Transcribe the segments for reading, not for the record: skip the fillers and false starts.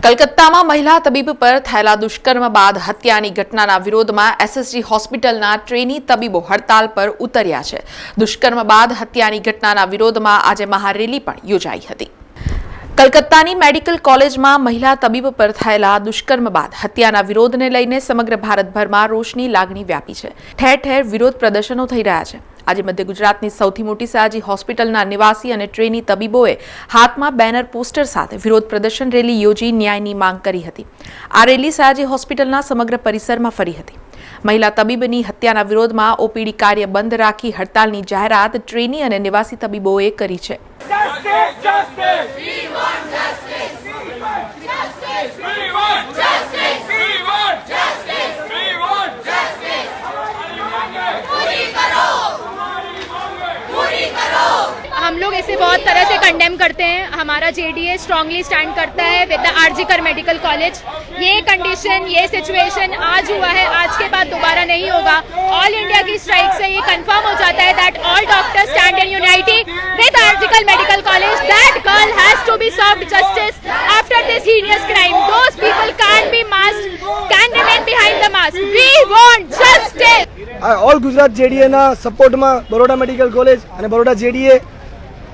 કલકત્તામાં મહિલા તબીબ પર થયેલા દુષ્કર્મ બાદ હત્યાની ઘટનાના વિરોધમાં એસએસજી હોસ્પિટલના ટ્રેની તબીબો હડતાલ પર ઉતર્યા છે। દુષ્કર્મ બાદ હત્યાની ઘટનાના વિરોધમાં આજે મહારેલી પણ યોજાઈ હતી। કલકત્તાની મેડિકલ કોલેજમાં મહિલા તબીબ પર થયેલા દુષ્કર્મ બાદ હત્યાના વિરોધને લઈને સમગ્ર ભારતભરમાં રોષની લાગણી વ્યાપી છે। ઠેર ઠેર વિરોધ પ્રદર્શનો થઈ રહ્યા છે। આજે મધ્ય ગુજરાતની સૌથી મોટી સયાજી હોસ્પિટલના નિવાસી અને ટ્રેની તબીબોએ હાથમાં બેનર પોસ્ટર સાથે વિરોધ પ્રદર્શન રેલી યોજી ન્યાયની માંગ કરી હતી। આ રેલી સયાજી હોસ્પિટલના સમગ્ર પરિસરમાં ફરી હતી। મહિલા તબીબની હત્યાના વિરોધમાં ઓપીડી કાર્ય બંધ રાખી હડતાલની જાહેરાત ટ્રેની અને નિવાસી તબીબોએ કરી છે। हम लोग इसे बहुत तरह से कंडेम करते हैं। हमारा जेडीए स्ट्रांगली स्टैंड करता है with the RG Kar medical college. ये कंडीशन, ये सिचुएशन आज हुआ है, आज के बाद दोबारा नहीं होगा। ऑल इंडिया की स्ट्राइक से ये कंफर्म हो जाता है that all doctors stand in unity with RG Kar medical college. That girl has to be served justice after this heinous crime. Those people can't be masked, can remain behind the mask. We want justice. All Gujarat જેડીએના સપોર્ટમાં Baroda medical college અને બરોડા જેડીએ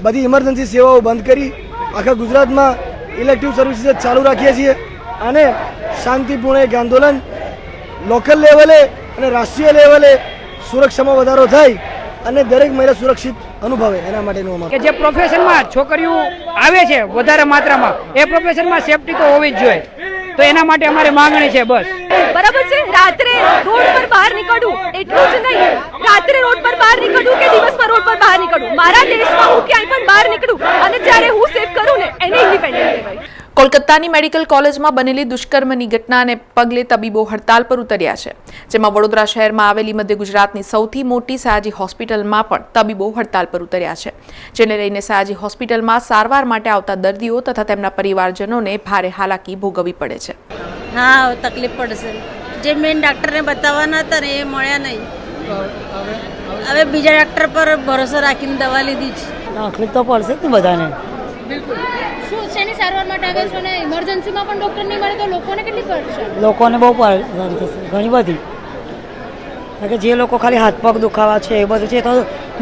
બધી emergency સેવાઓ બંધ કરી આખા ગુજરાતમાં elective services ચાલુ રાખીએ છીએ અને શાંતિપૂર્ણ એક આંદોલન લોકલ લેવલે અને રાષ્ટ્રીય લેવલે સુરક્ષામાં વધારો થાય અને દરેક મહિલા સુરક્ષિત અનુભવે એના માટેનું અમારું કે જે પ્રોફેશનમાં છોકરીઓ આવે છે વધારે માત્રામાં એ પ્રોફેશનમાં સેફટી તો હોવી જ જોઈએ, તો એના માટે અમારી માંગણી છે। બસ બરાબર છે। રાત્રે રોડ પર બહાર નીકળું એટલું જ નહીં, રાત્રે રોડ પર બહાર નીકળું કે દિવસમાં રોડ પર બહાર નીકળું, મારા દેશમાં હું ક્યાંય પણ બહાર નીકળું અને જ્યારે હું સેફ કરું ને એને ઇન્ડિપેન્ડન્ટ કહેવાય। કોલકાતાની મેડિકલ કોલેજમાં બનેલી દુષ્કર્મની ઘટનાને પગલે તબીબો હડતાલ પર ઉતર્યા છે, જેમાં વડોદરા શહેરમાં આવેલી મધ્ય ગુજરાતની સૌથી મોટી સયાજી હોસ્પિટલમાં પણ તબીબો હડતાલ પર ઉતર્યા છે, જેને લઈને સયાજી હોસ્પિટલમાં સારવાર માટે આવતા દર્દીઓ તથા તેમના પરિવારજનોને ભારે હાલાકી ભોગવવી પડે છે। હા, તકલીફ પડશે। જે મેઇન ડૉક્ટરને બતાવવાના હતા ને એ મળ્યા નહીં, હવે બીજા ડૉક્ટર પર ભરોસો રાખીને દવા લીધી છે। તકલીફ તો પડશે જ બધાને। બિલકુલ। શું શેની સારવાર માટે આવે છે અને ઇમરજન્સીમાં પણ ડૉક્ટર નહીં મળે તો લોકોને કેટલી પડશે? લોકોને બહુ પરેશાન થશે, ઘણી બધી। કારણ કે જે લોકો ખાલી હાથ પગ દુખાવા છે એ બધું છે તો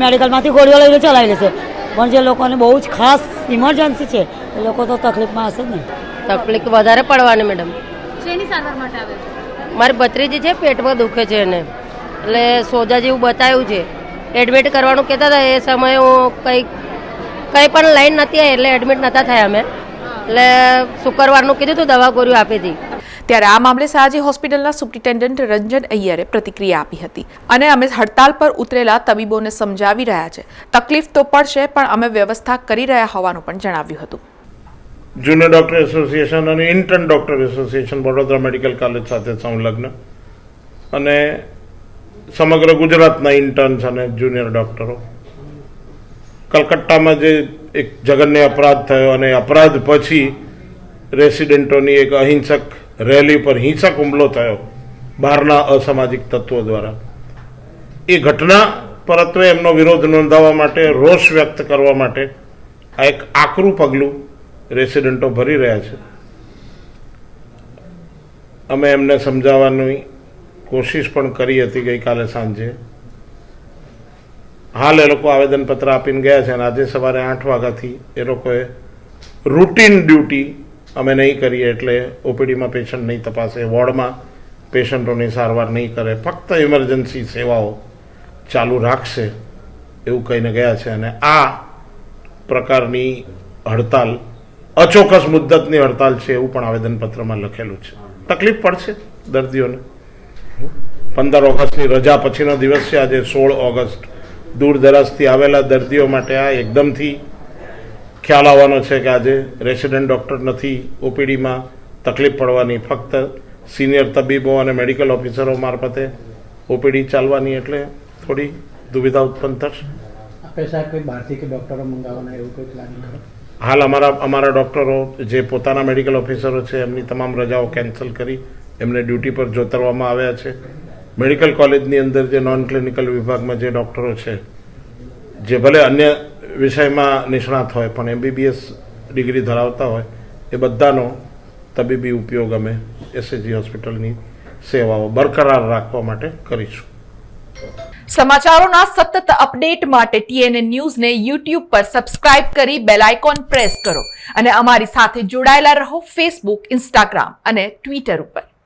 મેડિકલમાંથી ગોળીઓ લઈને ચલાવી લેશે, પણ જે લોકોને બહુ જ ખાસ ઇમરજન્સી છે એ લોકો તો તકલીફમાં હશે જ ને। તકલીફ વધારે પડવાની મેડમ। શેની સારવાર માટે આવે છે? મારી ભત્રીજી છે, પેટમાં દુખે છે એને, એટલે સોજા જેવું બતાવ્યું છે, એડમિટ કરવાનું કહેતા હતા। એ સમયે હું કંઈ પણ લાઈન નથી આવી એટલે એડમિટ નહોતા થયા અમે, એટલે શુક્રવારનું કીધું હતું, દવા ગોળીઓ આપી હતી। ત્યારે આ મામલે સયાજી હોસ્પિટલના સુપ્રિન્ટેન્ડન્ટ રંજન અય્યરે પ્રતિક્રિયા આપી હતી અને અમે હડતાલ પર ઉતરેલા તબીબોને સમજાવી રહ્યા છે, તકલીફ તો પડશે પણ અમે વ્યવસ્થા કરી રહ્યા હોવાનું પણ જણાવ્યું હતું। જુનિયર ડોક્ટર એસોસિએશન અને intern doctor association Vadodara medical college સાથે સંલગ્ન અને સમગ્ર ગુજરાતના ઇન્ટર્ન્સ અને જુનિયર ડોક્ટરો કલકત્તામાં જે એક જઘન્ય અપરાધ થયો અને અપરાધ પછી રેસિડેન્ટોની એક અહિંસક રેલી પર હિંસક હુમલો થયો બહારના અસામાજિક તત્વો દ્વારા, એ ઘટના પરત્વે એમનો વિરોધ નોંધાવવા માટે, રોષ વ્યક્ત કરવા માટે આ એક આકરું પગલું રેસિડેન્ટો ભરી રહ્યા છે। અમે એમને સમજાવવાની કોશિશ પણ કરી હતી ગઈકાલે સાંજે। હાલ એ લોકો આવેદનપત્ર આપીને ગયા છે અને આજે સવારે 8 વાગ્યાથી એ લોકોએ રૂટીન ડ્યુટી અમે નહીં કરીએ, એટલે ઓપીડીમાં પેશન્ટ નહીં તપાસે, વોર્ડમાં પેશન્ટોની સારવાર નહીં કરે, ફક્ત ઇમરજન્સી સેવાઓ ચાલુ રાખશે એવું કહીને ગયા છે। અને આ પ્રકારની હડતાલ અચોક્કસ મુદ્દતની હડતાલ છે એવું પણ આવેદનપત્રમાં લખેલું છે। તકલીફ પડશે દર્દીઓને। 15 ઓગસ્ટની રજા પછીનો દિવસ છે આજે 16 ઓગસ્ટ। દૂર દરાજથી આવેલા દર્દીઓ માટે આ એકદમથી ખ્યાલ આવવાનો છે કે આજે રેસિડેન્ટ ડૉક્ટર નથી, ઓપીડીમાં તકલીફ પડવાની, ફક્ત સિનિયર તબીબો અને મેડિકલ ઓફિસરો મારફતે ઓપીડી ચાલવાની, એટલે થોડી દુવિધા ઉત્પન્ન થશે। હાલ અમારા ડૉક્ટરો જે પોતાના મેડિકલ ઓફિસરો છે એમની તમામ રજાઓ કેન્સલ કરી એમને ડ્યુટી પર જોતરવામાં આવ્યા છે। મેડિકલ કોલેજની અંદર જે નોન ક્લિનિકલ વિભાગમાં જે ડૉક્ટરો છે, જે ભલે અન્ય વિષયમાં નિષ્ણાત હોય પણ MBBS ડિગ્રી ધરાવતા હોય, એ બધાનો તબીબી ઉપયોગ અમે એસએસજી હોસ્પિટલની સેવાઓ બરકરાર રાખવા માટે કરીશું. સમાચારોના સતત અપડેટ માટે TNN ન્યૂઝને YouTube પર સબસ્ક્રાઇબ કરી બેલ આઇકોન પ્રેસ કરો અને અમારી સાથે જોડાયેલા રહો Facebook, Instagram અને Twitter ઉપર.